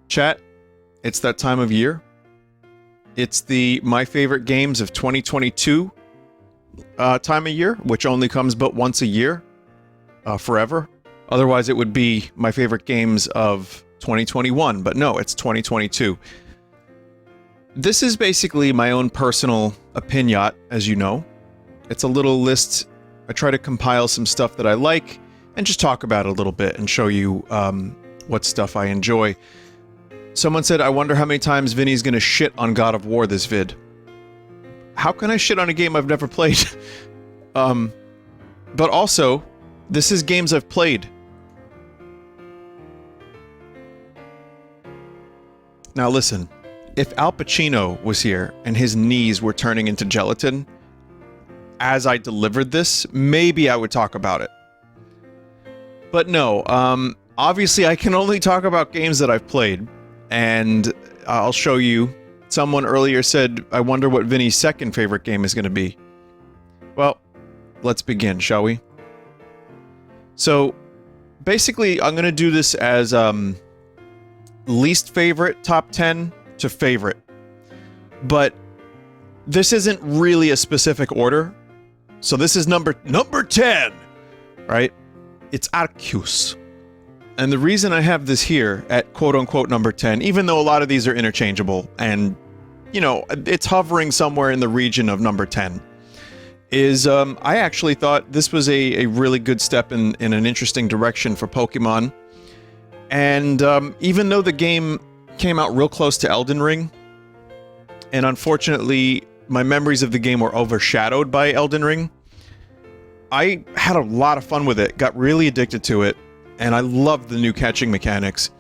Chat, it's that time of year. It's the My Favorite Games of 2022 time of year, which only comes but once a year, forever. Otherwise, it would be My Favorite Games of 2021, but no, it's 2022. This is basically my own personal opinion, as you know. It's a little list. I try to compile some stuff that I like and just talk about it a little bit and show you what stuff I enjoy. Someone said, I wonder how many times Vinny's gonna shit on God of War this vid. How can I shit on a game I've never played? But also, this is games I've played. Now listen, if Al Pacino was here and his knees were turning into gelatin as I delivered this, maybe I would talk about it. But no, obviously I can only talk about games that I've played. And I'll show you. Someone earlier said, I wonder what Vinny's second favorite game is going to be. Well, let's begin, shall we? So, basically, I'm going to do this as least favorite, top 10 to favorite. But this isn't really a specific order. So this is number 10, right? It's Arceus. And the reason I have this here at quote-unquote number 10, even though a lot of these are interchangeable, and, you know, it's hovering somewhere in the region of number 10, is I actually thought this was a really good step in an interesting direction for Pokemon. And even though the game came out real close to Elden Ring, and unfortunately my memories of the game were overshadowed by Elden Ring, I had a lot of fun with it, got really addicted to it, and I loved the new catching mechanics.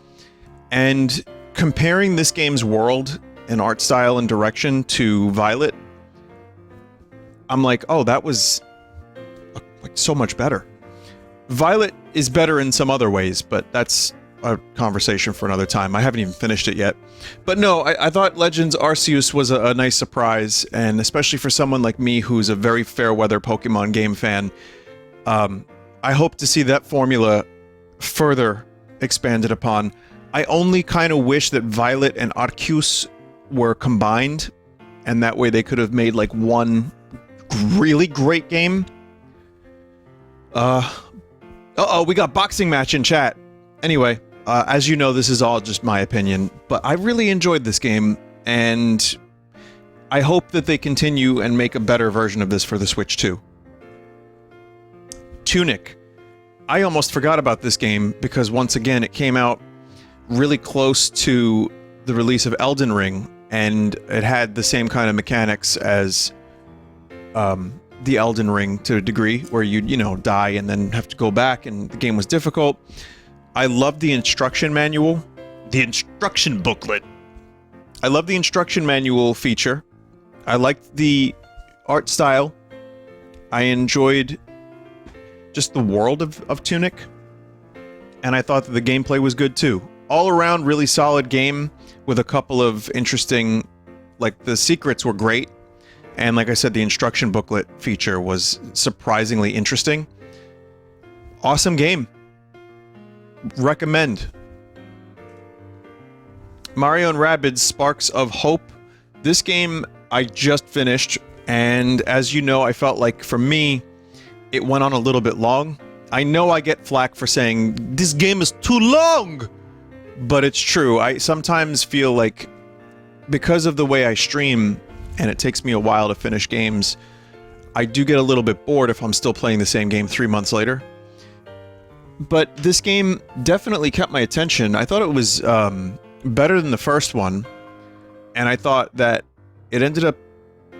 And comparing this game's world and art style and direction to Violet, I'm like, oh, that was like so much better. Violet is better in some other ways, but that's a conversation for another time. I haven't even finished it yet. But no, I thought Legends Arceus was a nice surprise, and especially for someone like me who's a very fair-weather Pokemon game fan, I hope to see that formula further expanded upon. I only kind of wish that Violet and Arceus were combined, and that way they could have made like one really great game. Uh-oh, we got boxing match in chat. Anyway, as you know, this is all just my opinion, but I really enjoyed this game, and I hope that they continue and make a better version of this for the Switch too. Tunic. I almost forgot about this game because, once again, it came out really close to the release of Elden Ring, and it had the same kind of mechanics as the Elden Ring to a degree, where you know, die and then have to go back, and the game was difficult. I loved the instruction manual. The instruction booklet. I love the instruction manual feature. I liked the art style. I enjoyed just the world of Tunic, and I thought that the gameplay was good too. All around, really solid game with a couple of interesting, like, the secrets were great, and like I said, the instruction booklet feature was surprisingly interesting. Awesome game. Recommend. Mario and Rabbids Sparks of Hope. This game I just finished, and as you know, I felt like, for me, it went on a little bit long. I know I get flack for saying, this game is too long! But it's true. I sometimes feel like, because of the way I stream, and it takes me a while to finish games, I do get a little bit bored if I'm still playing the same game 3 months later. But this game definitely kept my attention. I thought it was better than the first one, and I thought that it ended up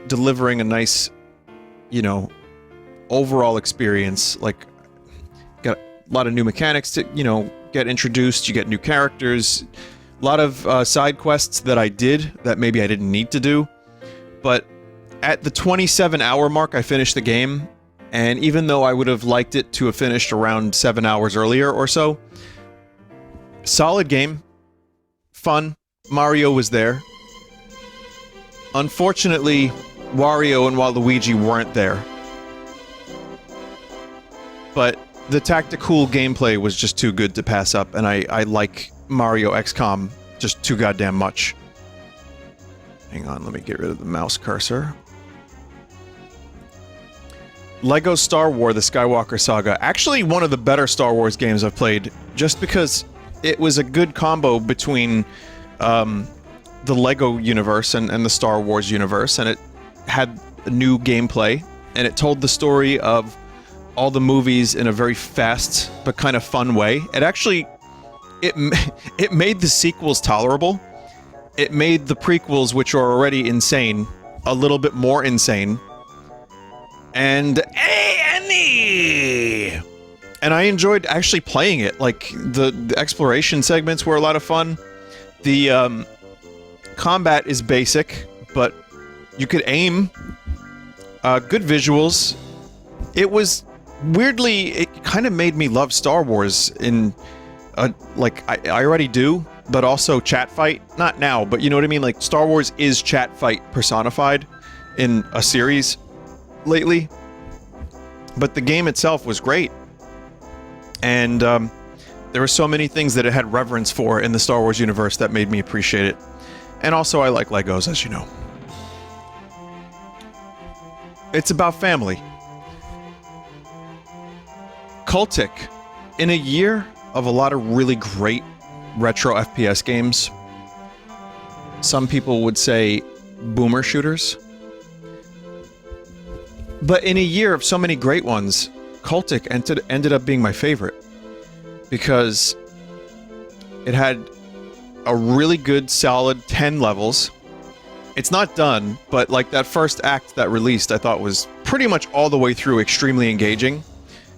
delivering a nice, you know, overall experience. Like, got a lot of new mechanics to, you know, get introduced. You get new characters, a lot of side quests that I did that maybe I didn't need to do. But at the 27-hour mark, I finished the game, and even though I would have liked it to have finished around 7 hours earlier or so, solid game, fun. Mario was there. Unfortunately, Wario and Waluigi weren't there. But the tactical gameplay was just too good to pass up, and I like Mario XCOM just too goddamn much. Hang on, let me get rid of the mouse cursor. Lego Star Wars: The Skywalker Saga. Actually, one of the better Star Wars games I've played, just because it was a good combo between the Lego universe and the Star Wars universe, and it had new gameplay, and it told the story of all the movies in a very fast but kind of fun way. It actually, it made the sequels tolerable. It made the prequels, which are already insane, a little bit more insane. And A&E! And I enjoyed actually playing it. Like, the exploration segments were a lot of fun. The combat is basic, but you could aim. Good visuals. It was weirdly, it kind of made me love Star Wars in, like, I already do, but also chat fight. Not now, but you know what I mean? Like, Star Wars is chat fight personified in a series lately. But the game itself was great. And there were so many things that it had reverence for in the Star Wars universe that made me appreciate it. And also, I like Legos, as you know. It's about family. Cultic. In a year of a lot of really great retro FPS games, some people would say boomer shooters. But in a year of so many great ones, Cultic ended up being my favorite. Because it had a really good, solid 10 levels. It's not done, but like that first act that released, I thought was pretty much all the way through extremely engaging.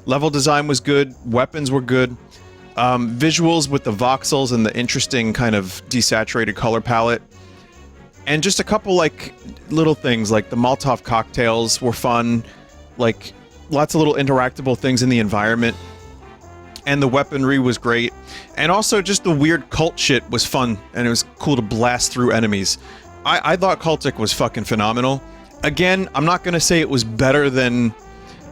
Level design was good, weapons were good, visuals with the voxels and the interesting kind of desaturated color palette, and just a couple like little things like the Molotov cocktails were fun, like lots of little interactable things in the environment, and the weaponry was great, and also just the weird cult shit was fun, and it was cool to blast through enemies. I thought Cultic was fucking phenomenal. Again, I'm not gonna say it was better than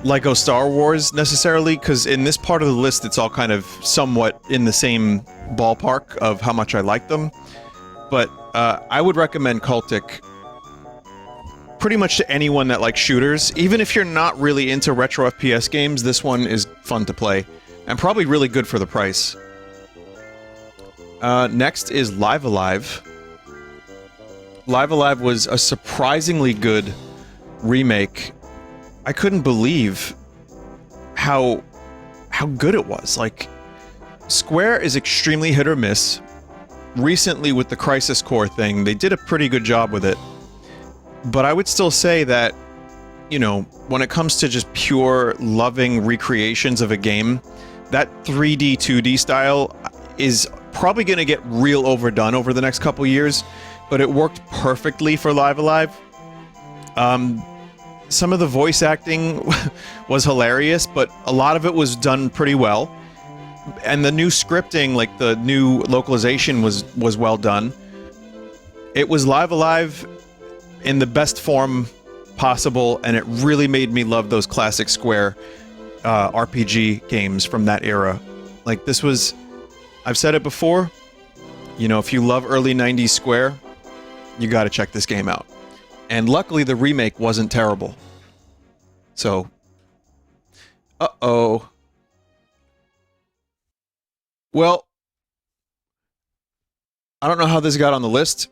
Lego Star Wars necessarily, because in this part of the list it's all kind of somewhat in the same ballpark of how much I like them. But I would recommend Cultic pretty much to anyone that likes shooters. Even if you're not really into retro FPS games, this one is fun to play. And probably really good for the price. Next is Live Alive. Live Alive was a surprisingly good remake. I couldn't believe how good it was. Like, Square is extremely hit or miss. Recently with the Crisis Core thing, they did a pretty good job with it. But I would still say that, you know, when it comes to just pure loving recreations of a game, that 3D, 2D style is probably going to get real overdone over the next couple years, but it worked perfectly for Live Alive. Some of the voice acting was hilarious, but a lot of it was done pretty well. And the new scripting, like the new localization was well done. It was Live Alive in the best form possible, and it really made me love those classic Square RPG games from that era. Like, this was, I've said it before, you know, if you love early 90s Square, you gotta check this game out. And luckily the remake wasn't terrible. So, uh-oh. Well, I don't know how this got on the list,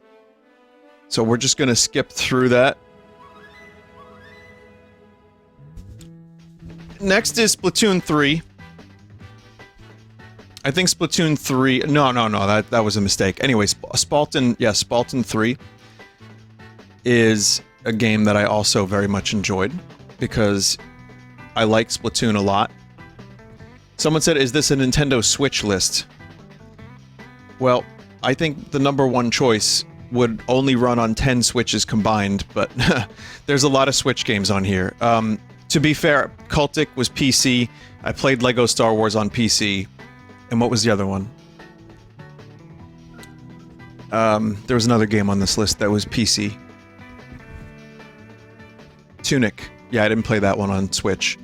so we're just gonna skip through that. Next is Splatoon 3. I think Splatoon 3... No, that was a mistake. Anyways, Splatoon 3 is a game that I also very much enjoyed, because I like Splatoon a lot. Someone said, is this a Nintendo Switch list? Well, I think the number one choice would only run on 10 Switches combined, but there's a lot of Switch games on here. To be fair, Cultic was PC. I played Lego Star Wars on PC. And what was the other one? There was another game on this list that was PC. Tunic. Yeah, I didn't play that one on Switch.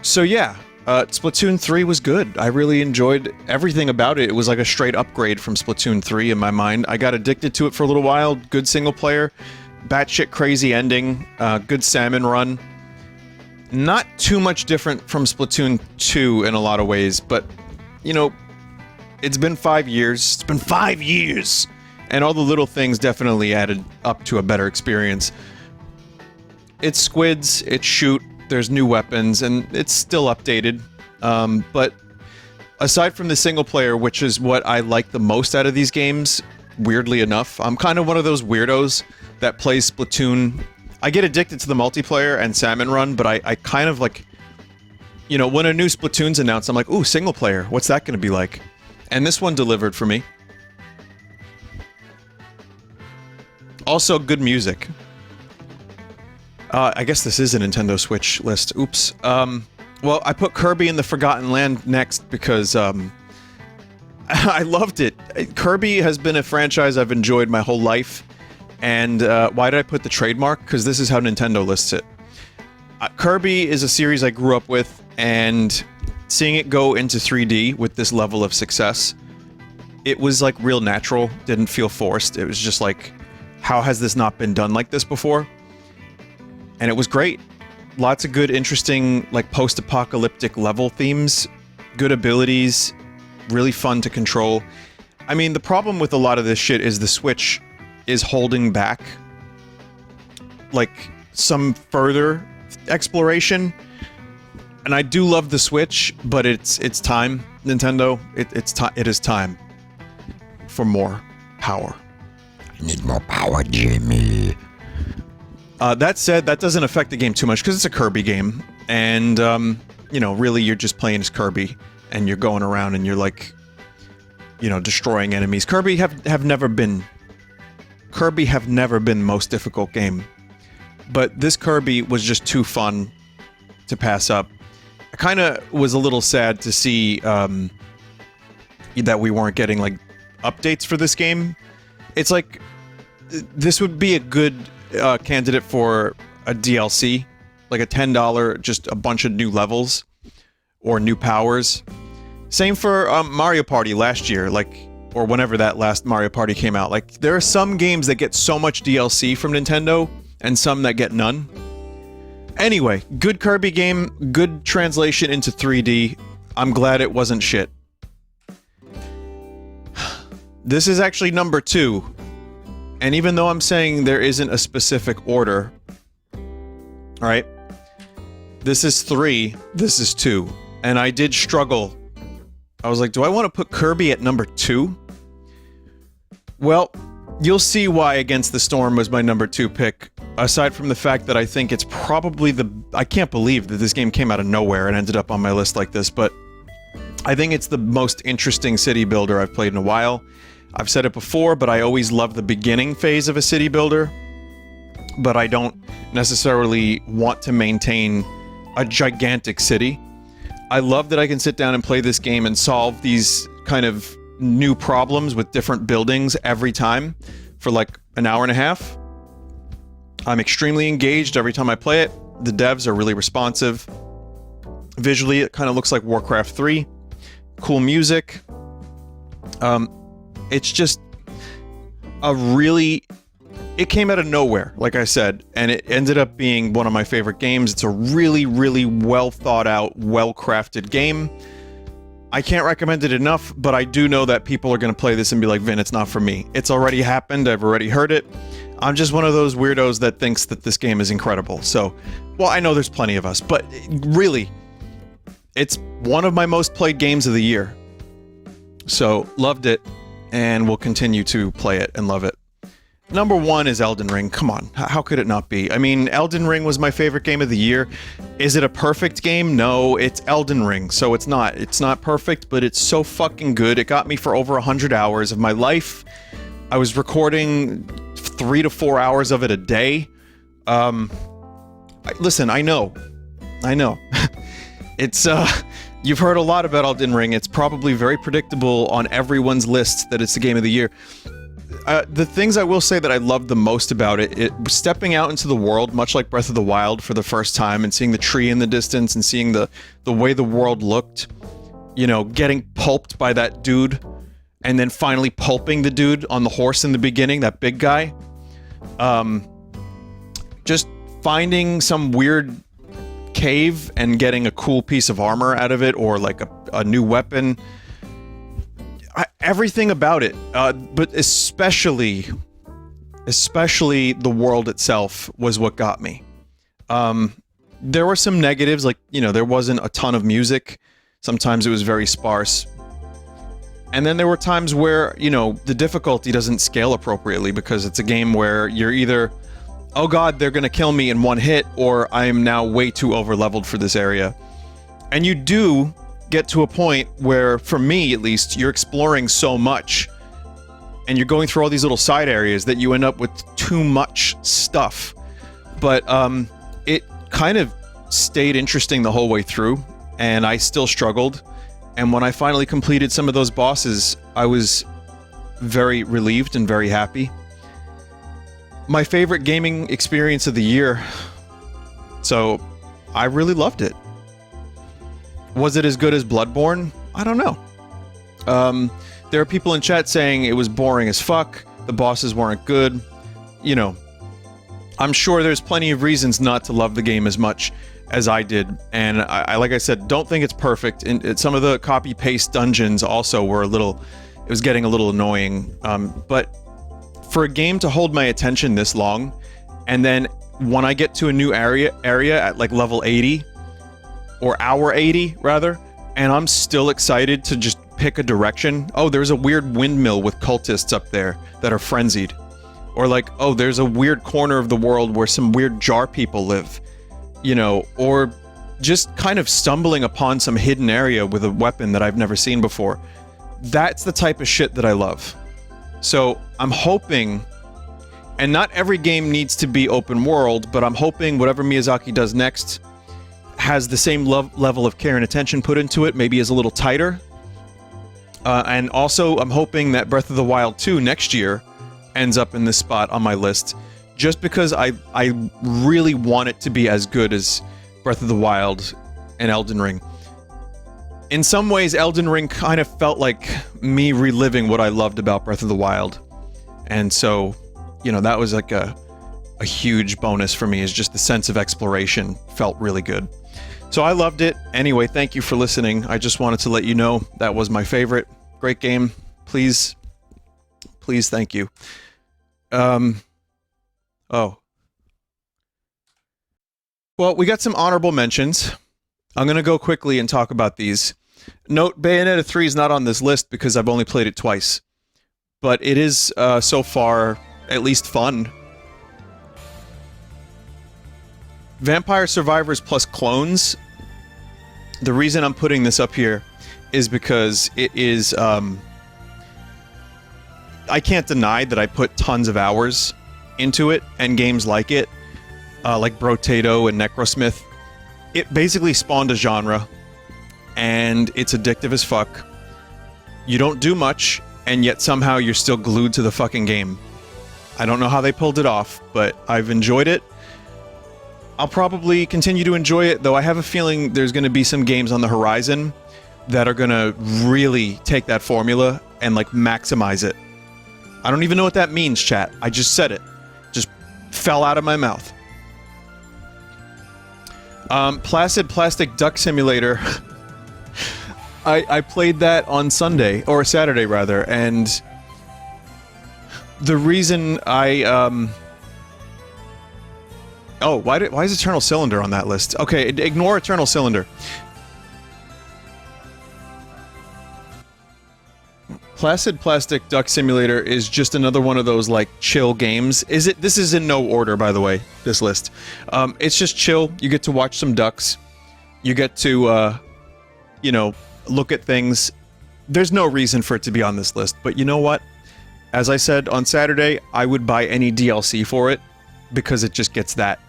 So yeah, Splatoon 3 was good. I really enjoyed everything about it. It was like a straight upgrade from Splatoon 3 in my mind. I got addicted to it for a little while. Good single player, batshit crazy ending, good salmon run. Not too much different from Splatoon 2 in a lot of ways, but, you know, it's been 5 years. It's been 5 years! And all the little things definitely added up to a better experience. It's squids, it's shoot, there's new weapons, and it's still updated. But aside from the single player, which is what I like the most out of these games, weirdly enough, I'm kind of one of those weirdos that plays Splatoon. I get addicted to the multiplayer and salmon run, but I kind of like, you know, when a new Splatoon's announced, I'm like, ooh, single player, what's that gonna be like? And this one delivered for me. Also, good music. I guess this is a Nintendo Switch list. Oops. Well, I put Kirby in the Forgotten Land next because, I loved it. Kirby has been a franchise I've enjoyed my whole life. And, why did I put the trademark? Because this is how Nintendo lists it. Kirby is a series I grew up with, and seeing it go into 3D with this level of success, it was, like, real natural. Didn't feel forced. It was just like, how has this not been done like this before? And it was great. Lots of good, interesting, like, post-apocalyptic level themes, good abilities, really fun to control. I mean, the problem with a lot of this shit is the Switch is holding back, like, some further exploration. And I do love the Switch, but it's time, Nintendo. It is time for more power. I need more power, Jimmy. That said, that doesn't affect the game too much, because it's a Kirby game, and, you know, really you're just playing as Kirby, and you're going around and you're, like, you know, destroying enemies. Kirby have never been the most difficult game, but this Kirby was just too fun to pass up. I kinda was a little sad to see, that we weren't getting, like, updates for this game. It's like, this would be a good candidate for a DLC, like a $10, just a bunch of new levels or new powers. Same for Mario Party last year, like, or whenever that last Mario Party came out. Like, there are some games that get so much DLC from Nintendo and some that get none. Anyway, good Kirby game, good translation into 3D. I'm glad it wasn't shit. This is actually number 2. And even though I'm saying there isn't a specific order, alright, this is 3, this is 2, and I did struggle. I was like, do I want to put Kirby at number 2? Well, you'll see why Against the Storm was my number 2 pick, aside from the fact that I think it's probably I can't believe that this game came out of nowhere and ended up on my list like this, but I think it's the most interesting city builder I've played in a while. I've said it before, but I always love the beginning phase of a city builder, but I don't necessarily want to maintain a gigantic city. I love that I can sit down and play this game and solve these kind of new problems with different buildings every time for like an hour and a half. I'm extremely engaged every time I play it. The devs are really responsive. Visually, it kind of looks like Warcraft 3. Cool music. It's just a really... It came out of nowhere, like I said, and it ended up being one of my favorite games. It's a really, really well thought out, well crafted game. I can't recommend it enough, but I do know that people are going to play this and be like, Vin, it's not for me. It's already happened, I've already heard it. I'm just one of those weirdos that thinks that this game is incredible. So, well, I know there's plenty of us, but really, it's one of my most played games of the year. So, loved it. And we'll continue to play it and love it. Number 1 is Elden Ring. Come on, how could it not be? I mean, Elden Ring was my favorite game of the year. Is it a perfect game? No, it's Elden Ring, so it's not. It's not perfect, but it's so fucking good. It got me for over 100 hours of my life. I was recording 3 to 4 hours of it a day. Listen, I know. It's, you've heard a lot about Elden Ring. It's probably very predictable on everyone's list that it's the game of the year. The things I will say that I loved the most about it, stepping out into the world, much like Breath of the Wild for the first time, and seeing the tree in the distance and seeing the way the world looked, you know, getting pulped by that dude, and then finally pulping the dude on the horse in the beginning, that big guy. Just finding some weird cave and getting a cool piece of armor out of it, or like a new weapon. Everything about it, but especially the world itself was what got me. There were some negatives, like, you know, there wasn't a ton of music. Sometimes it was very sparse. And then there were times where, you know, the difficulty doesn't scale appropriately because it's a game where you're either, oh god, they're gonna kill me in one hit, or I am now way too over-leveled for this area. And you do get to a point where, for me at least, you're exploring so much and you're going through all these little side areas that you end up with too much stuff. But it kind of stayed interesting the whole way through, and I still struggled. And when I finally completed some of those bosses, I was very relieved and very happy. My favorite gaming experience of the year. So I really loved it. Was it as good as Bloodborne? I don't know. There are people in chat saying it was boring as fuck, the bosses weren't good. You know, I'm sure there's plenty of reasons not to love the game as much as I did, and I like I said, don't think it's perfect. And some of the copy-paste dungeons also were it was getting a little annoying. But for a game to hold my attention this long, and then when I get to a new area at like level 80, or hour 80, rather, and I'm still excited to just pick a direction. Oh, there's a weird windmill with cultists up there that are frenzied. Or like, oh, there's a weird corner of the world where some weird jar people live. You know, or just kind of stumbling upon some hidden area with a weapon that I've never seen before. That's the type of shit that I love. So, I'm hoping, and not every game needs to be open world, but I'm hoping whatever Miyazaki does next has the same level of care and attention put into it, maybe is a little tighter. And also, I'm hoping that Breath of the Wild 2 next year ends up in this spot on my list, just because I really want it to be as good as Breath of the Wild and Elden Ring. In some ways, Elden Ring kind of felt like me reliving what I loved about Breath of the Wild. And so, you know, that was like a huge bonus for me, is just the sense of exploration felt really good. So I loved it. Anyway, thank you for listening. I just wanted to let you know that was my favorite. Great game. Please, thank you. Oh. Well, we got some honorable mentions. I'm going to go quickly and talk about these. Note, Bayonetta 3 is not on this list because I've only played it twice. But it is, so far, at least fun. Vampire Survivors plus Clones. The reason I'm putting this up here is because it is, I can't deny that I put tons of hours into it, and games like it, like Brotato and Necrosmith. It basically spawned a genre, and it's addictive as fuck. You don't do much, and yet somehow you're still glued to the fucking game. I don't know how they pulled it off, but I've enjoyed it. I'll probably continue to enjoy it, though I have a feeling there's going to be some games on the horizon that are going to really take that formula and, like, maximize it. I don't even know what that means, chat. I just said it. Just fell out of my mouth. Placid Plastic Duck Simulator. I played that on Sunday, or Saturday rather, and the reason I, oh, why is Eternal Cylinder on that list? Okay, ignore Eternal Cylinder. Placid Plastic Duck Simulator is just another one of those, like, chill games. This is in no order, by the way, this list. It's just chill. You get to watch some ducks. You get to, you know, look at things. There's no reason for it to be on this list, but you know what? As I said on Saturday, I would buy any DLC for it, because it just gets that,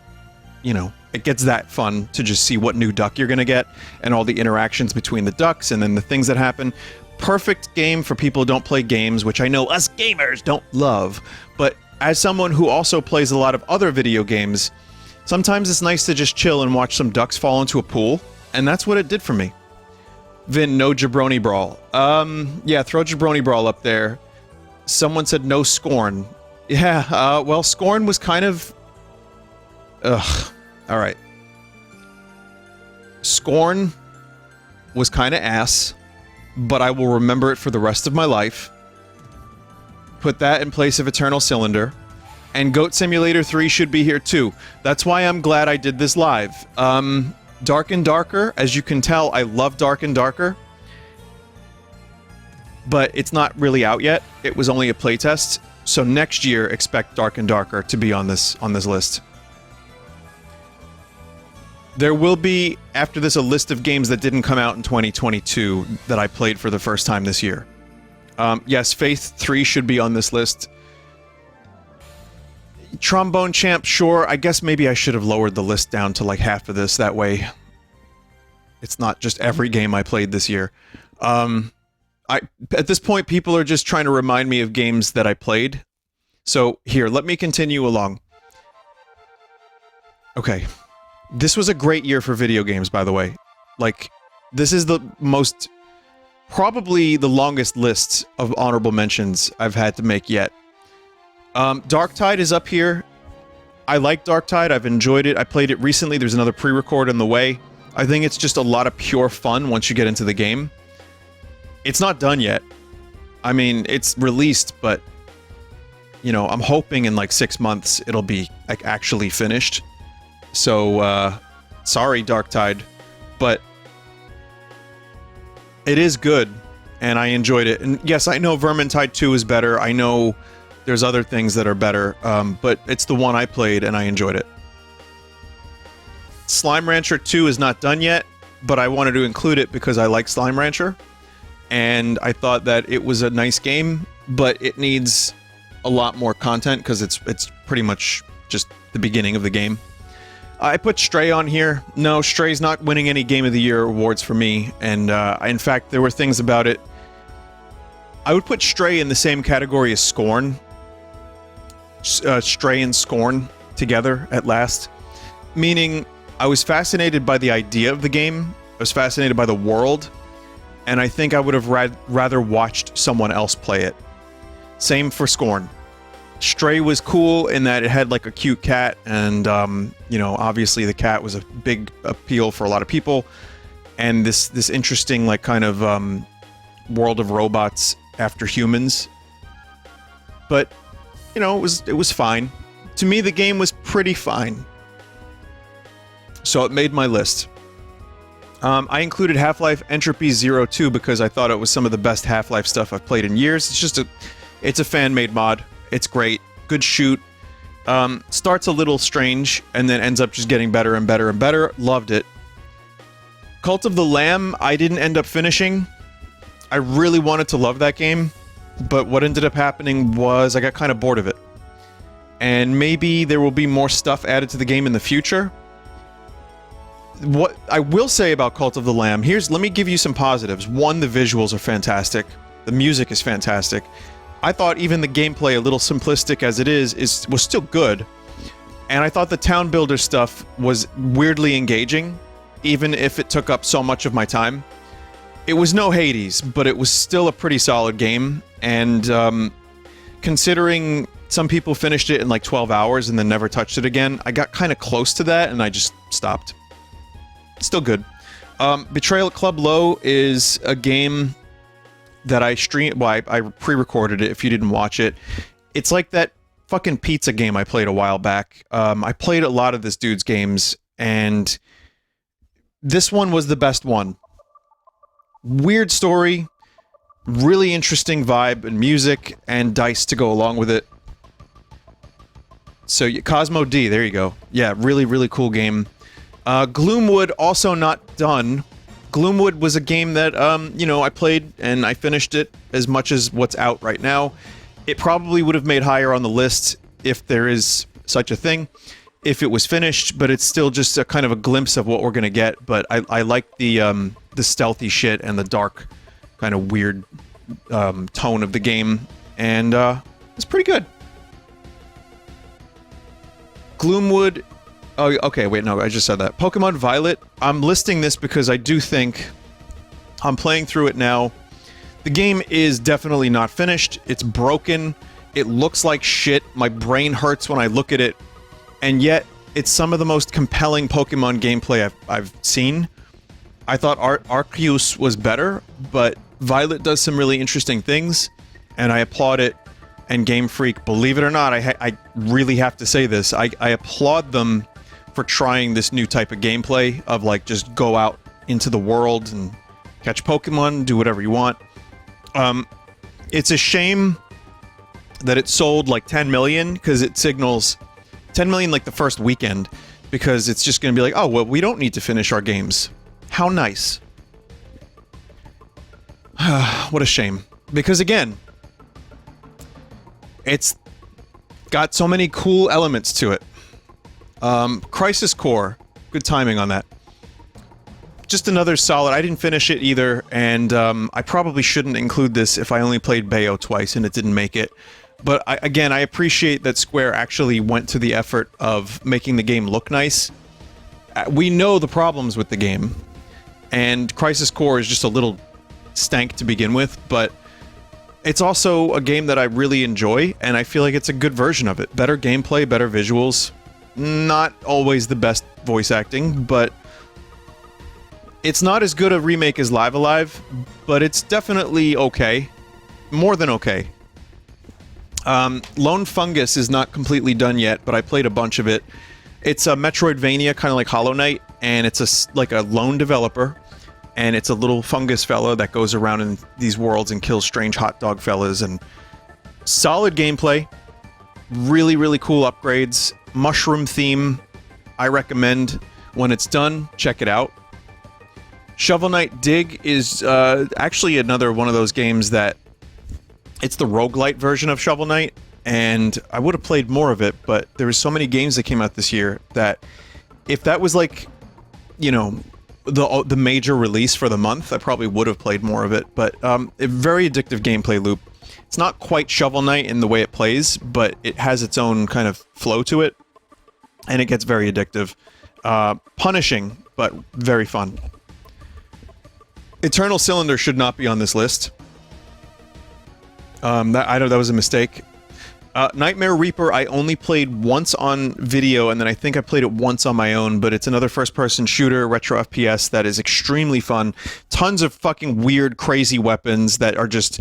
you know, it gets that fun to just see what new duck you're gonna get, and all the interactions between the ducks, and then the things that happen. perfect game for people who don't play games, which I know us gamers don't love, but as someone who also plays a lot of other video games, sometimes it's nice to just chill and watch some ducks fall into a pool, and that's what it did for me. Vin, no Jabroni Brawl. Yeah, throw Jabroni Brawl up there. Someone said no Scorn. Yeah, well, Scorn was kind of... Ugh. Alright. Scorn was kind of ass, but I will remember it for the rest of my life. Put that in place of Eternal Cylinder. And Goat Simulator 3 should be here too. That's why I'm glad I did this live. Dark and Darker, as you can tell, I love Dark and Darker. But it's not really out yet. It was only a playtest. So next year, expect Dark and Darker to be on this list. There will be, after this, a list of games that didn't come out in 2022 that I played for the first time this year. Yes, Faith 3 should be on this list. Trombone Champ, sure. I guess maybe I should have lowered the list down to like half of this. That way, it's not just every game I played this year. At this point, people are just trying to remind me of games that I played. So here, let me continue along. Okay. This was a great year for video games, by the way. Like, this is the most... probably the longest list of honorable mentions I've had to make yet. Darktide is up here. I like Darktide. I've enjoyed it. I played it recently. There's another pre-record in the way. I think it's just a lot of pure fun once you get into the game. It's not done yet. I mean, it's released, but... you know, I'm hoping in like 6 months it'll be like actually finished. So, sorry, Darktide, but it is good, and I enjoyed it. And yes, I know Vermintide 2 is better. I know there's other things that are better, but it's the one I played, and I enjoyed it. Slime Rancher 2 is not done yet, but I wanted to include it because I like Slime Rancher, and I thought that it was a nice game, but it needs a lot more content because it's pretty much just the beginning of the game. I put Stray on here. No, Stray's not winning any Game of the Year awards for me, and in fact, there were things about it. I would put Stray in the same category as Scorn. Stray and Scorn together at last. Meaning, I was fascinated by the idea of the game, I was fascinated by the world, and I think I would have rather watched someone else play it. Same for Scorn. Stray was cool in that it had like a cute cat, and you know, obviously the cat was a big appeal for a lot of people, and this interesting like kind of world of robots after humans. But you know, it was fine. To me, the game was pretty fine, so it made my list. I included Half-Life Entropy Zero 2 because I thought it was some of the best Half-Life stuff I've played in years. It's a fan-made mod. It's great. Good shoot. Starts a little strange, and then ends up just getting better and better and better. Loved it. Cult of the Lamb, I didn't end up finishing. I really wanted to love that game, but what ended up happening was I got kind of bored of it. And maybe there will be more stuff added to the game in the future. What I will say about Cult of the Lamb, let me give you some positives. One, the visuals are fantastic. The music is fantastic. I thought even the gameplay, a little simplistic as it was still good. And I thought the town builder stuff was weirdly engaging, even if it took up so much of my time. It was no Hades, but it was still a pretty solid game. And considering some people finished it in like 12 hours and then never touched it again, I got kind of close to that and I just stopped. Still good. Betrayal at Club Low is a game that I streamed. Well, I pre-recorded it if you didn't watch it. It's like that fucking pizza game I played a while back. I played a lot of this dude's games, and this one was the best one. Weird story, really interesting vibe and music, and dice to go along with it. So, Cosmo D, there you go. Yeah, really, really cool game. Gloomwood, also not done. Gloomwood was a game that, you know, I played and I finished it as much as what's out right now. It probably would have made higher on the list if there is such a thing, if it was finished, but it's still just a kind of a glimpse of what we're gonna get. But I like the stealthy shit and the dark kind of weird tone of the game, and it's pretty good. Gloomwood. Oh, okay, wait, no, I just said that. Pokemon Violet. I'm listing this because I do think I'm playing through it now. The game is definitely not finished. It's broken. It looks like shit. My brain hurts when I look at it. And yet, it's some of the most compelling Pokemon gameplay I've seen. I thought Arceus was better, but Violet does some really interesting things, and I applaud it. And Game Freak, believe it or not, I really have to say this. I applaud them for trying this new type of gameplay of, like, just go out into the world and catch Pokemon, do whatever you want. It's a shame that it sold like 10 million, because it signals 10 million like the first weekend, because it's just going to be like, oh, well, we don't need to finish our games. How nice. What a shame. Because again, it's got so many cool elements to it. Crisis Core, good timing on that. Just another solid. I didn't finish it either, and I probably shouldn't include this if I only played Bayo twice and it didn't make it. But again, I appreciate that Square actually went to the effort of making the game look nice. We know the problems with the game, and Crisis Core is just a little stank to begin with, but it's also a game that I really enjoy, and I feel like it's a good version of it. Better gameplay, better visuals. Not always the best voice acting, but it's not as good a remake as Live Alive, but it's definitely okay. More than okay. Lone Fungus is not completely done yet, but I played a bunch of it. It's a Metroidvania, kind of like Hollow Knight, and it's like a lone developer, and it's a little fungus fella that goes around in these worlds and kills strange hot dog fellas, and solid gameplay, really, really cool upgrades, mushroom theme. I recommend when it's done, check it out. Shovel Knight Dig is actually another one of those games that it's the roguelite version of Shovel Knight, and I would have played more of it, but there were so many games that came out this year that if that was like, you know, the major release for the month, I probably would have played more of it. But a very addictive gameplay loop. It's not quite Shovel Knight in the way it plays, but it has its own kind of flow to it, and it gets very addictive. Punishing, but very fun. Eternal Cylinder should not be on this list. I know that was a mistake. Nightmare Reaper, I only played once on video, and then I think I played it once on my own, but it's another first-person shooter, retro FPS, that is extremely fun. Tons of fucking weird, crazy weapons that are just...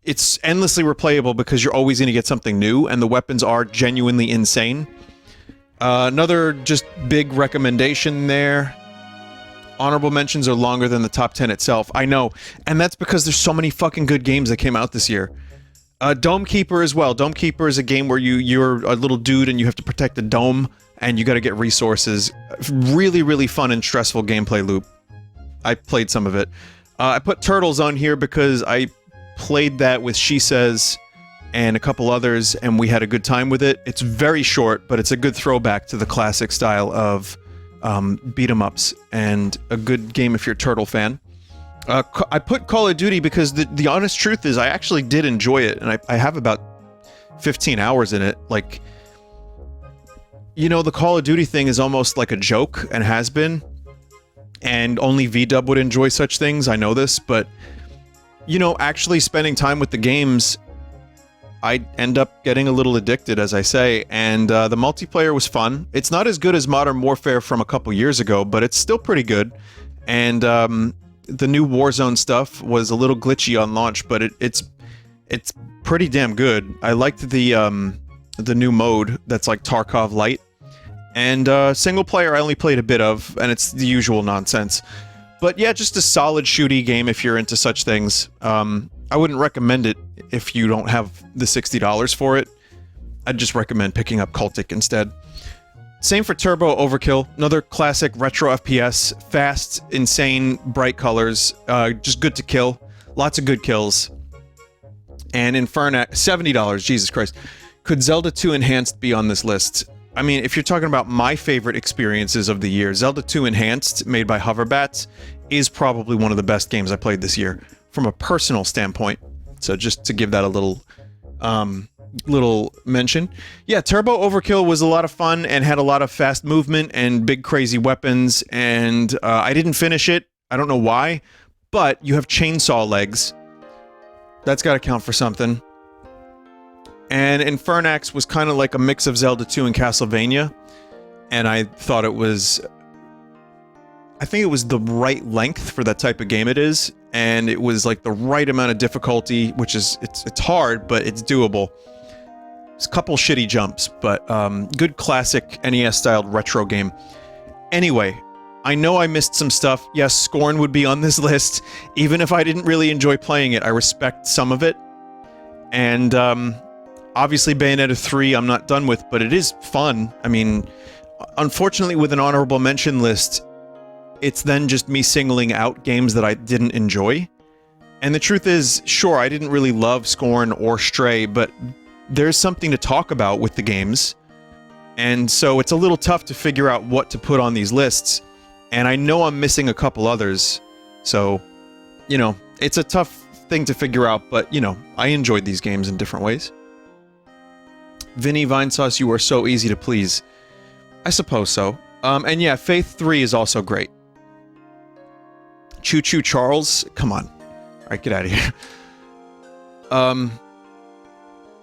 It's endlessly replayable because you're always going to get something new, and the weapons are genuinely insane. Another just big recommendation there. Honorable mentions are longer than the top 10 itself. I know, and that's because there's so many fucking good games that came out this year. Dome Keeper as well. Dome Keeper is a game where you're a little dude and you have to protect a dome, and you gotta get resources. Really, really fun and stressful gameplay loop. I played some of it. I put Turtles on here because I played that with She Says and a couple others, and we had a good time with it. It's very short, but it's a good throwback to the classic style of beat-em-ups, and a good game if you're a Turtle fan. I put Call of Duty because the honest truth is I actually did enjoy it, and I have about 15 hours in it. Like, you know, the Call of Duty thing is almost like a joke, and has been, and only VW would enjoy such things, I know this, but, you know, actually spending time with the games, I end up getting a little addicted, as I say, and the multiplayer was fun. It's not as good as Modern Warfare from a couple years ago, but it's still pretty good, and the new Warzone stuff was a little glitchy on launch, but it's pretty damn good. I liked the new mode that's like Tarkov Light, and single player I only played a bit of, and it's the usual nonsense. But yeah, just a solid shooty game if you're into such things. I wouldn't recommend it if you don't have the $60 for it. I'd just recommend picking up Cultic instead. Same for Turbo Overkill, another classic retro FPS, fast, insane, bright colors, just good to kill, lots of good kills. And Infernax, $70, Jesus Christ. Could Zelda 2 Enhanced be on this list? I mean, if you're talking about my favorite experiences of the year, Zelda 2 Enhanced, made by Hoverbats, is probably one of the best games I played this year. from a personal standpoint. So just to give that a little mention. Yeah, Turbo Overkill was a lot of fun and had a lot of fast movement and big crazy weapons, and I didn't finish it. I don't know why, but you have chainsaw legs. That's got to count for something. And Infernax was kind of like a mix of Zelda 2 and Castlevania, and I thought it was... I think it was the right length for that type of game it is, and it was like the right amount of difficulty, which is, it's hard, but it's doable. It's a couple shitty jumps, but good classic NES-styled retro game. Anyway, I know I missed some stuff. Yes, Scorn would be on this list. Even if I didn't really enjoy playing it, I respect some of it. And obviously Bayonetta 3 I'm not done with, but it is fun. I mean, unfortunately with an honorable mention list, it's then just me singling out games that I didn't enjoy. And the truth is, sure, I didn't really love Scorn or Stray, but there's something to talk about with the games. And so it's a little tough to figure out what to put on these lists. And I know I'm missing a couple others. So, you know, it's a tough thing to figure out, but, you know, I enjoyed these games in different ways. Vinny Vinesauce, you are so easy to please. I suppose so. And yeah, Faith 3 is also great. Choo Choo Charles, come on. Alright, get out of here.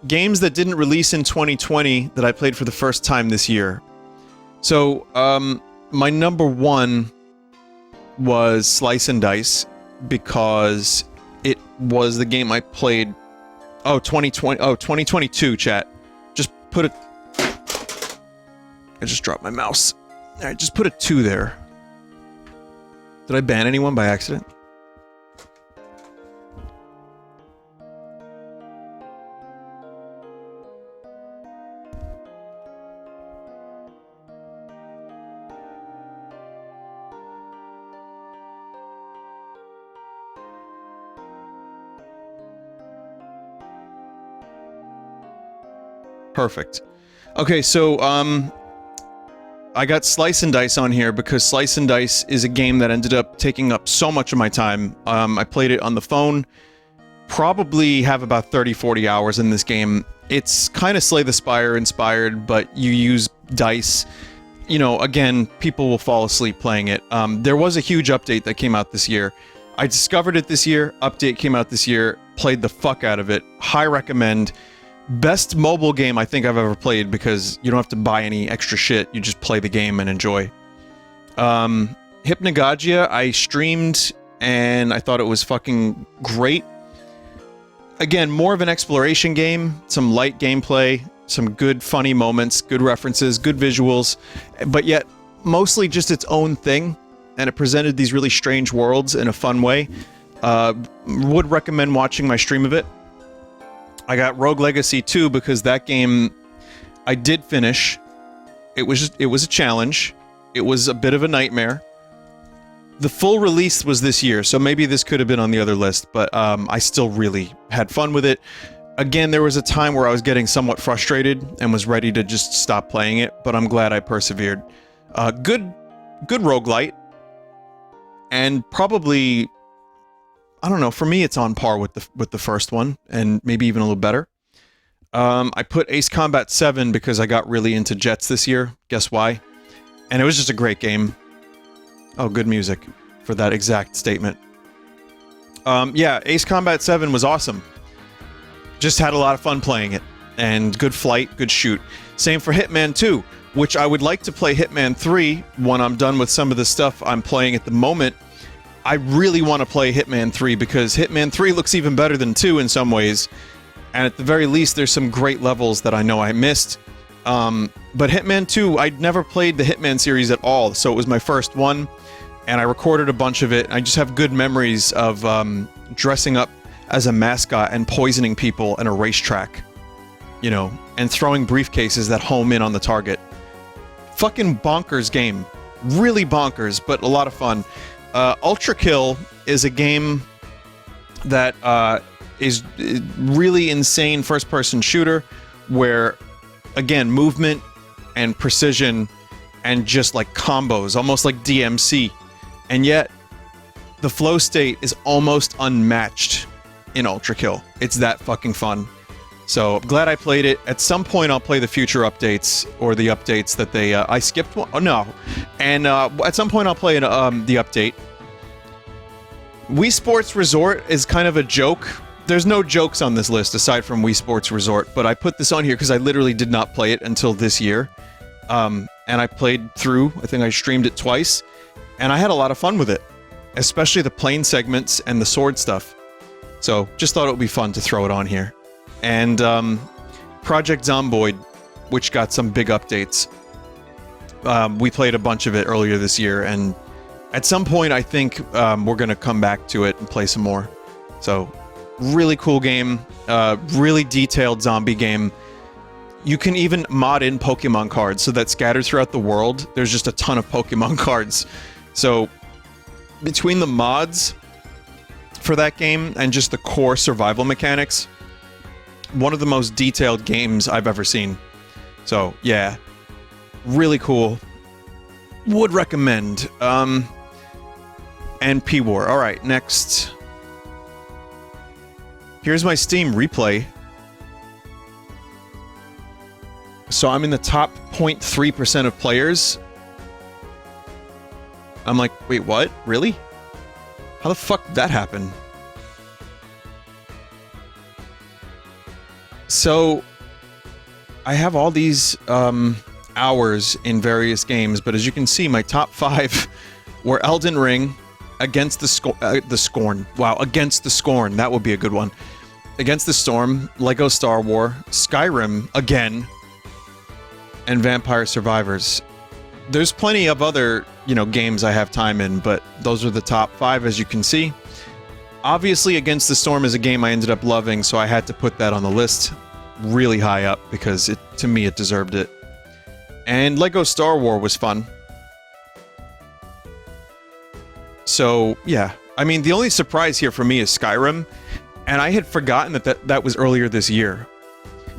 Games that didn't release in 2020 that I played for the first time this year. So, my number one was Slice and Dice, because it was the game I played... Oh, 2022, chat. Just put a... I just dropped my mouse. Alright, just put a 2 there. Did I ban anyone by accident? Perfect. Okay, so, I got Slice and Dice on here because Slice and Dice is a game that ended up taking up so much of my time. I played it on the phone. Probably have about 30-40 hours in this game. It's kind of Slay the Spire inspired, but you use dice. You know, again, people will fall asleep playing it. There was a huge update that came out this year. I discovered it this year. Update came out this year. Played the fuck out of it. High recommend. Best mobile game I think I've ever played, because you don't have to buy any extra shit. You just play the game and enjoy. Hypnagogia, I streamed, and I thought it was fucking great. Again, more of an exploration game, some light gameplay, some good funny moments, good references, good visuals, but yet mostly just its own thing, and it presented these really strange worlds in a fun way. Would recommend watching my stream of it. I got Rogue Legacy 2 because that game I did finish. It was a challenge. It was a bit of a nightmare. The full release was this year, so maybe this could have been on the other list, but I still really had fun with it. Again, there was a time where I was getting somewhat frustrated and was ready to just stop playing it, but I'm glad I persevered. Good roguelite, and probably... I don't know, for me it's on par with the first one, and maybe even a little better. I put Ace Combat 7 because I got really into jets this year. Guess why? And it was just a great game. Oh, good music for that exact statement. Yeah, Ace Combat 7 was awesome. Just had a lot of fun playing it. And good flight, good shoot. Same for Hitman 2, which I would like to play Hitman 3 when I'm done with some of the stuff I'm playing at the moment. I really want to play Hitman 3 because Hitman 3 looks even better than 2 in some ways, and at the very least there's some great levels that I know I missed. But Hitman 2, I'd never played the Hitman series at all, so it was my first one, and I recorded a bunch of it. I just have good memories of dressing up as a mascot and poisoning people in a racetrack, you know, and throwing briefcases that home in on the target. Fucking bonkers game. Really bonkers, but a lot of fun. Ultra Kill is a game that is really insane first-person shooter where, again, movement and precision and just like combos, almost like DMC. And yet, the flow state is almost unmatched in Ultra Kill. It's that fucking fun. So, I'm glad I played it. At some point, I'll play the future updates, or the updates that they... I skipped one? Oh, no. And at some point, I'll play the update. Wii Sports Resort is kind of a joke. There's no jokes on this list, aside from Wii Sports Resort, but I put this on here because I literally did not play it until this year. And I played through, I think I streamed it twice, and I had a lot of fun with it. Especially the plane segments and the sword stuff. So, just thought it would be fun to throw it on here. And Project Zomboid, which got some big updates. We played a bunch of it earlier this year, and at some point I think we're going to come back to it and play some more. So, really cool game, really detailed zombie game. You can even mod in Pokemon cards, so that scattered throughout the world, there's just a ton of Pokemon cards. So, between the mods for that game and just the core survival mechanics, one of the most detailed games I've ever seen. So, yeah. Really cool. Would recommend. And P-War. Alright, next. Here's my Steam replay. So I'm in the top 0.3% of players. I'm like, wait, what? Really? How the fuck did that happen? So, I have all these hours in various games, but as you can see, my top 5 were Elden Ring, Against the Scorn. Wow, Against the Scorn. That would be a good one. Against the Storm, Lego Star Wars, Skyrim, again, and Vampire Survivors. There's plenty of other, games I have time in, but those are the top 5, as you can see. Obviously, Against the Storm is a game I ended up loving, so I had to put that on the list really high up, because to me, it deserved it. And Lego Star Wars was fun. So, yeah. I mean, the only surprise here for me is Skyrim, and I had forgotten that was earlier this year.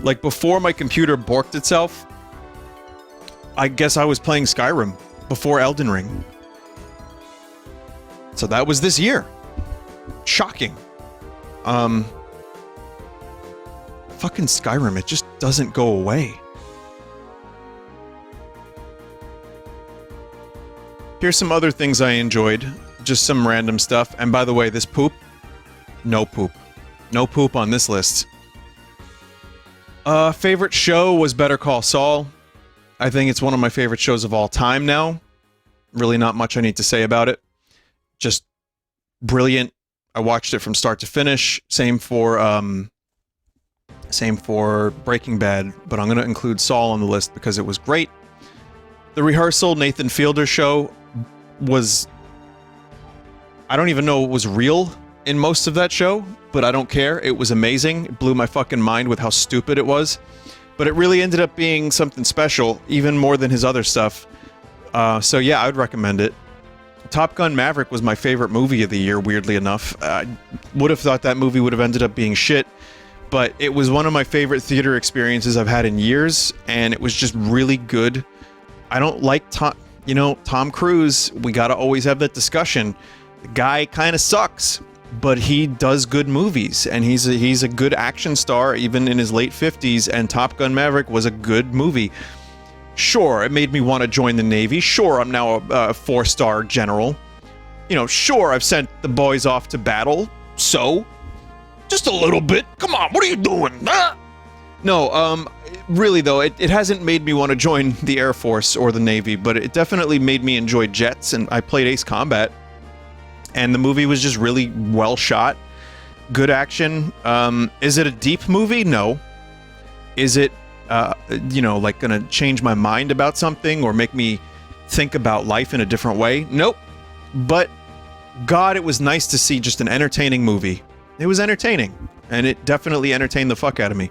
Like, before my computer borked itself, I guess I was playing Skyrim before Elden Ring. So that was this year. Shocking. Fucking Skyrim, it just doesn't go away. Here's some other things I enjoyed. Just some random stuff. And by the way, this poop? No poop. No poop on this list. Favorite show was Better Call Saul. I think it's one of my favorite shows of all time now. Really not much I need to say about it. Just brilliant. I watched it from start to finish. Same for Breaking Bad, but I'm going to include Saul on the list because it was great. The Rehearsal, Nathan Fielder show was... I don't even know it was real in most of that show, but I don't care. It was amazing. It blew my fucking mind with how stupid it was. But it really ended up being something special, even more than his other stuff. So yeah, I would recommend it. Top Gun Maverick was my favorite movie of the year, weirdly enough. I would have thought that movie would have ended up being shit, but it was one of my favorite theater experiences I've had in years, and it was just really good. I don't like Tom Cruise. We gotta always have that discussion. The guy kind of sucks, but he does good movies, and he's a good action star, even in his late 50s, and Top Gun Maverick was a good movie. Sure, it made me want to join the Navy. Sure, I'm now a 4-star general. Sure, I've sent the boys off to battle. So? Just a little bit. Come on, what are you doing? Ah! No, really though, it hasn't made me want to join the Air Force or the Navy, but it definitely made me enjoy jets, and I played Ace Combat. And the movie was just really well shot. Good action. Is it a deep movie? No. Is it, like gonna change my mind about something or make me think about life in a different way? Nope. But, God, it was nice to see just an entertaining movie. It was entertaining. And it definitely entertained the fuck out of me.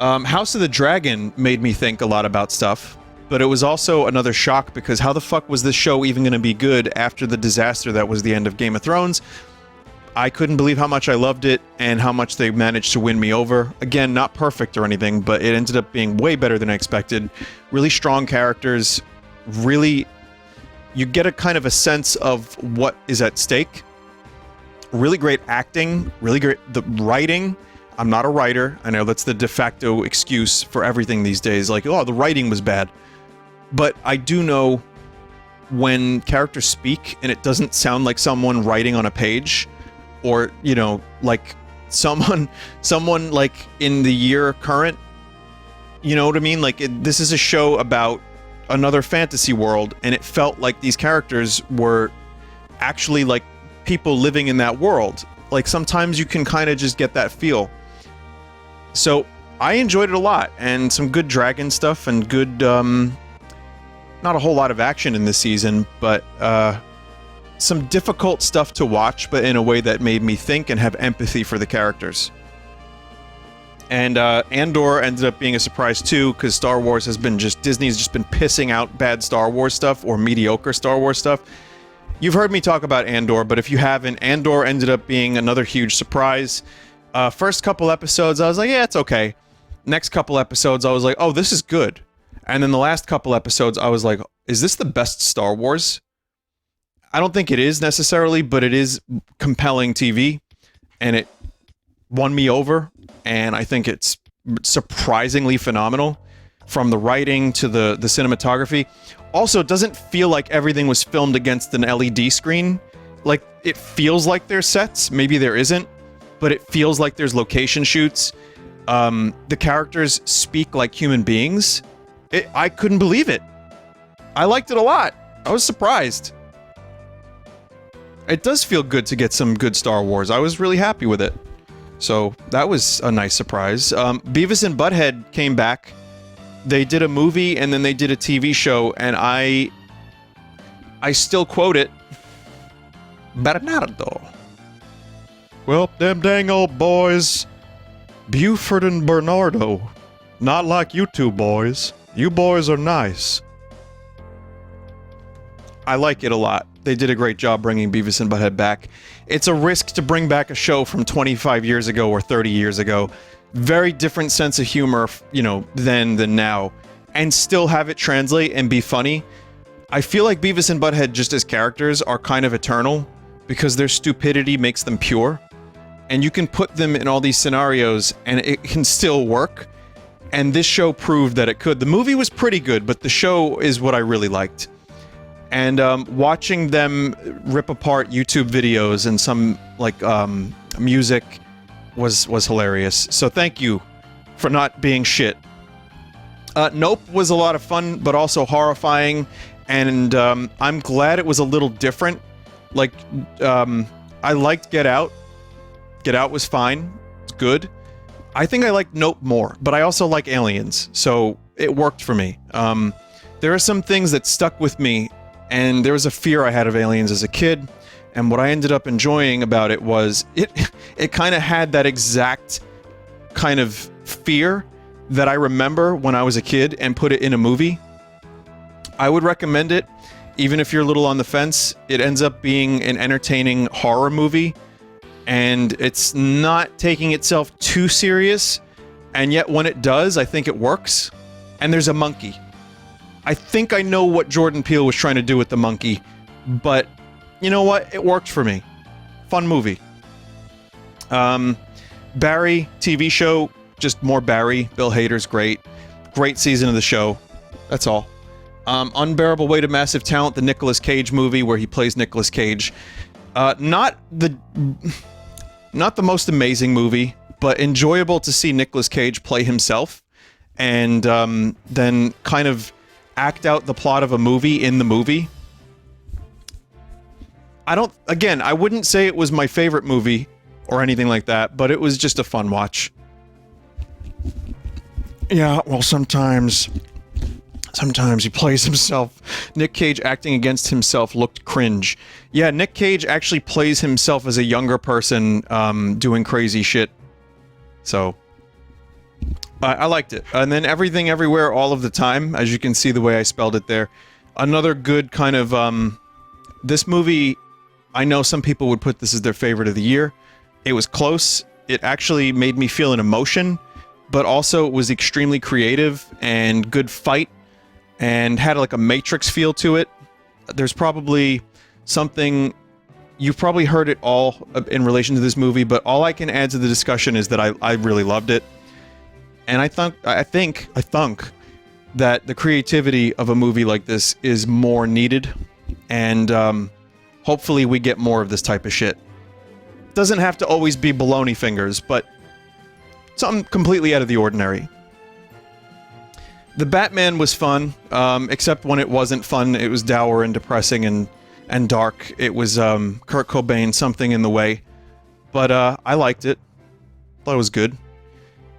House of the Dragon made me think a lot about stuff. But it was also another shock, because how the fuck was this show even going to be good after the disaster that was the end of Game of Thrones? I couldn't believe how much I loved it, and how much they managed to win me over. Again, not perfect or anything, but it ended up being way better than I expected. Really strong characters, really You get a kind of a sense of what is at stake. Really great acting, really great the writing. I'm not a writer. I know that's the de facto excuse for everything these days. Like, oh, the writing was bad. But I do know when characters speak and it doesn't sound like someone writing on a page, or, you know, like someone like in the year current, you know what I mean? Like, this is a show about another fantasy world, and it felt like these characters were actually like people living in that world. Like, sometimes you can kind of just get that feel. So I enjoyed it a lot, and some good dragon stuff and good, not a whole lot of action in this season, but some difficult stuff to watch, but in a way that made me think and have empathy for the characters. And Andor ended up being a surprise too, because Star Wars has been just, Disney's just been pissing out bad Star Wars stuff or mediocre Star Wars stuff. You've heard me talk about Andor, but if you haven't, Andor ended up being another huge surprise. First couple episodes, I was like, yeah, it's okay. Next couple episodes, I was like, oh, this is good. And then the last couple episodes, I was like, is this the best Star Wars? I don't think it is necessarily, but it is compelling TV, and it won me over, and I think it's surprisingly phenomenal, from the writing to the cinematography. Also, it doesn't feel like everything was filmed against an LED screen. Like, it feels like there's sets, maybe there isn't, but it feels like there's location shoots. The characters speak like human beings. I couldn't believe it. I liked it a lot. I was surprised. It does feel good to get some good Star Wars. I was really happy with it. So that was a nice surprise. Beavis and Butthead came back. They did a movie and then they did a TV show, and I still quote it. Bernardo. Well, them dang old boys. Buford and Bernardo. Not like you two boys. You boys are nice. I like it a lot. They did a great job bringing Beavis and Butthead back. It's a risk to bring back a show from 25 years ago or 30 years ago. Very different sense of humor, you know, then than now. And still have it translate and be funny. I feel like Beavis and Butthead, just as characters, are kind of eternal, because their stupidity makes them pure. And you can put them in all these scenarios and it can still work. And this show proved that it could. The movie was pretty good, but the show is what I really liked. And watching them rip apart YouTube videos and some, like, music was hilarious. So thank you for not being shit. Nope was a lot of fun, but also horrifying. And I'm glad it was a little different. Like, I liked Get Out. Get Out was fine. It's good. I think I like Nope more, but I also like Aliens, so it worked for me. There are some things that stuck with me, and there was a fear I had of Aliens as a kid, and what I ended up enjoying about it was it kind of had that exact kind of fear that I remember when I was a kid and put it in a movie. I would recommend it, even if you're a little on the fence. It ends up being an entertaining horror movie, and it's not taking itself too serious, and yet when it does, I think it works. And there's a monkey. I think I know what Jordan Peele was trying to do with the monkey, but you know what? It worked for me. Fun movie. Barry TV show, just more Barry. Bill Hader's great. Great season of the show. That's all. Unbearable Weight of Massive Talent, the Nicolas Cage movie where he plays Nicolas Cage. Not the most amazing movie, but enjoyable to see Nicolas Cage play himself, and then kind of act out the plot of a movie in the movie. I wouldn't say it was my favorite movie or anything like that, but it was just a fun watch. Yeah, well, sometimes he plays himself. Nick Cage acting against himself looked cringe. Yeah, Nick Cage actually plays himself as a younger person, doing crazy shit. So, I liked it. And then Everything Everywhere All of the Time, as you can see the way I spelled it there. Another good kind of, this movie, I know some people would put this as their favorite of the year. It was close. It actually made me feel an emotion, but also it was extremely creative and good fight, and had like a Matrix feel to it. there's probably something... You've probably heard it all in relation to this movie, but all I can add to the discussion is that I really loved it. And I think that the creativity of a movie like this is more needed, and hopefully we get more of this type of shit. Doesn't have to always be baloney fingers, but something completely out of the ordinary. The Batman was fun, except when it wasn't fun. It was dour and depressing and dark. It was Kurt Cobain, Something in the Way. But I liked it. Thought it was good.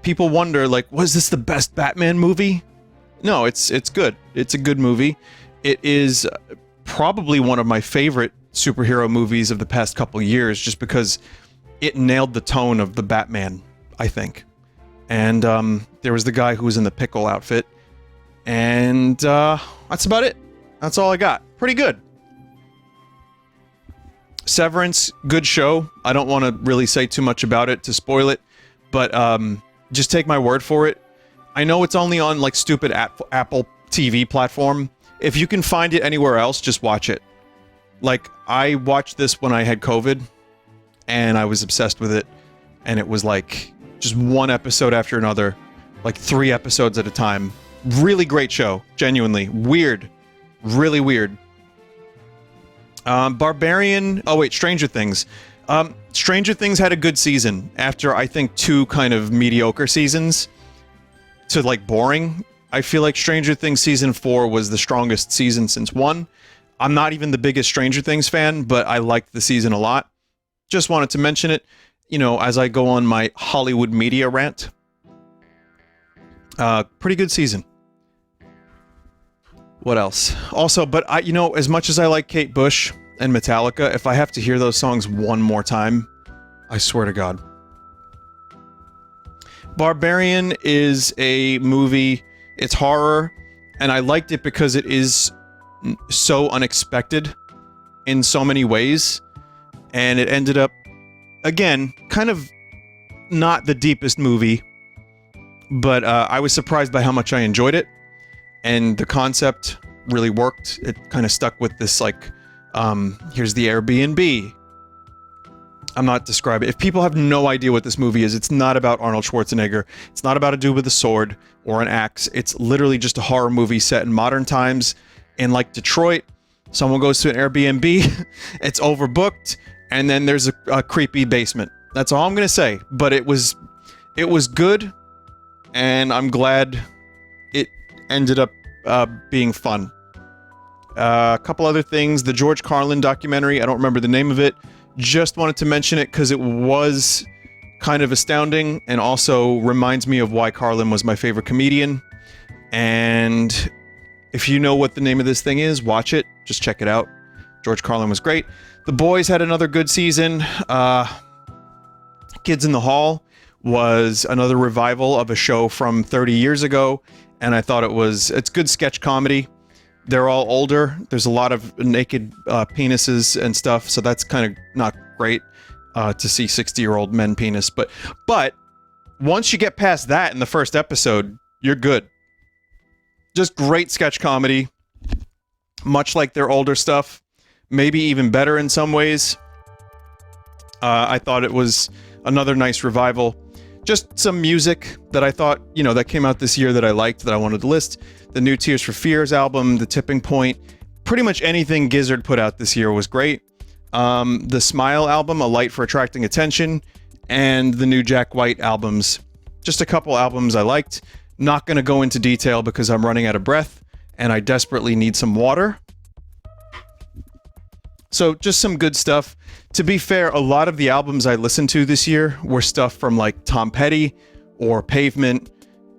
People wonder, like, was this the best Batman movie? No, it's good. It's a good movie. It is probably one of my favorite superhero movies of the past couple years, just because it nailed the tone of the Batman, I think. And there was the guy who was in the pickle outfit. And that's about it. That's all I got. Pretty good. Severance, good show. I don't want to really say too much about it to spoil it, but just take my word for it. I know it's only on, like, stupid Apple TV platform. If you can find it anywhere else, just watch it. Like, I watched this when I had COVID, and I was obsessed with it, and it was, like, just one episode after another, like 3 episodes at a time. Really great show, genuinely. Weird. Really weird. Barbarian... Oh, wait, Stranger Things. Stranger Things had a good season after, I think, 2 kind of mediocre seasons to, like, boring. I feel like Stranger Things Season 4 was the strongest season since 1. I'm not even the biggest Stranger Things fan, but I liked the season a lot. Just wanted to mention it, you know, as I go on my Hollywood media rant. Pretty good season. What else? Also, but you know, as much as I like Kate Bush and Metallica, if I have to hear those songs one more time, I swear to God. Barbarian is a movie, it's horror, and I liked it because it is so unexpected in so many ways, and it ended up, again, kind of not the deepest movie, but I was surprised by how much I enjoyed it, and the concept really worked. It kind of stuck with this, like, here's the Airbnb. I'm not describing it. If people have no idea what this movie is, it's not about Arnold Schwarzenegger. It's not about a dude with a sword or an axe. It's literally just a horror movie set in modern times in, like, Detroit. Someone goes to an Airbnb, it's overbooked, and then there's a creepy basement. That's all I'm gonna say. But it was good, and I'm glad it ended up being fun. A couple other things. The George Carlin documentary, I don't remember the name of it. Just wanted to mention it because it was kind of astounding and also reminds me of why Carlin was my favorite comedian. And if you know what the name of this thing is, watch it. Just check it out. George Carlin was great. The Boys had another good season. Kids in the Hall was another revival of a show from 30 years ago, and I thought it's good sketch comedy. They're all older. There's a lot of naked penises and stuff, so that's kind of not great to see 60-year-old men penis. But once you get past that in the first episode, you're good. Just great sketch comedy, much like their older stuff. Maybe even better in some ways. I thought it was another nice revival. Just some music that I thought, you know, that came out this year that I liked, that I wanted to list. The new Tears for Fears album, The Tipping Point. Pretty much anything Gizzard put out this year was great. The Smile album, A Light for Attracting Attention, and the new Jack White albums. Just a couple albums I liked. Not going to go into detail because I'm running out of breath, and I desperately need some water. So, just some good stuff. To be fair, a lot of the albums I listened to this year were stuff from, like, Tom Petty or Pavement,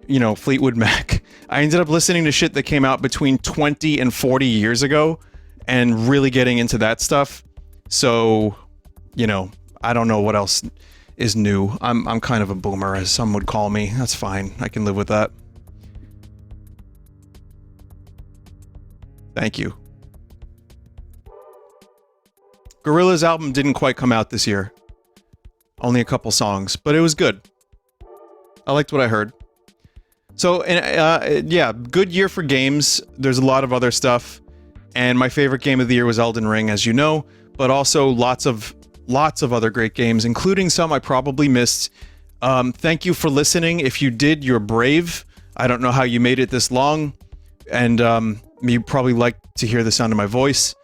you know, Fleetwood Mac. I ended up listening to shit that came out between 20 and 40 years ago and really getting into that stuff. So, you know, I don't know what else is new. I'm kind of a boomer, as some would call me. That's fine. I can live with that. Thank you. Gorillaz' album didn't quite come out this year. Only a couple songs, but it was good. I liked what I heard. So, yeah, good year for games. There's a lot of other stuff. And my favorite game of the year was Elden Ring, as you know, but also lots of other great games, including some I probably missed. Thank you for listening. If you did, you're brave. I don't know how you made it this long, and you probably like to hear the sound of my voice.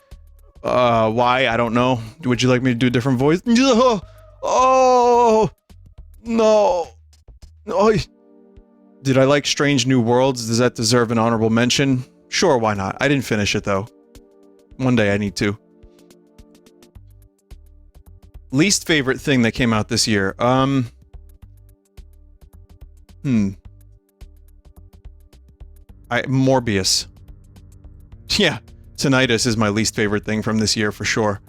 Why? I don't know. Would you like me to do a different voice? Oh, no. Oh. Did I like Strange New Worlds? Does that deserve an honorable mention? Sure, why not? I didn't finish it, though. One day I need to. Least favorite thing that came out this year. Morbius. Yeah, tinnitus is my least favorite thing from this year, for sure.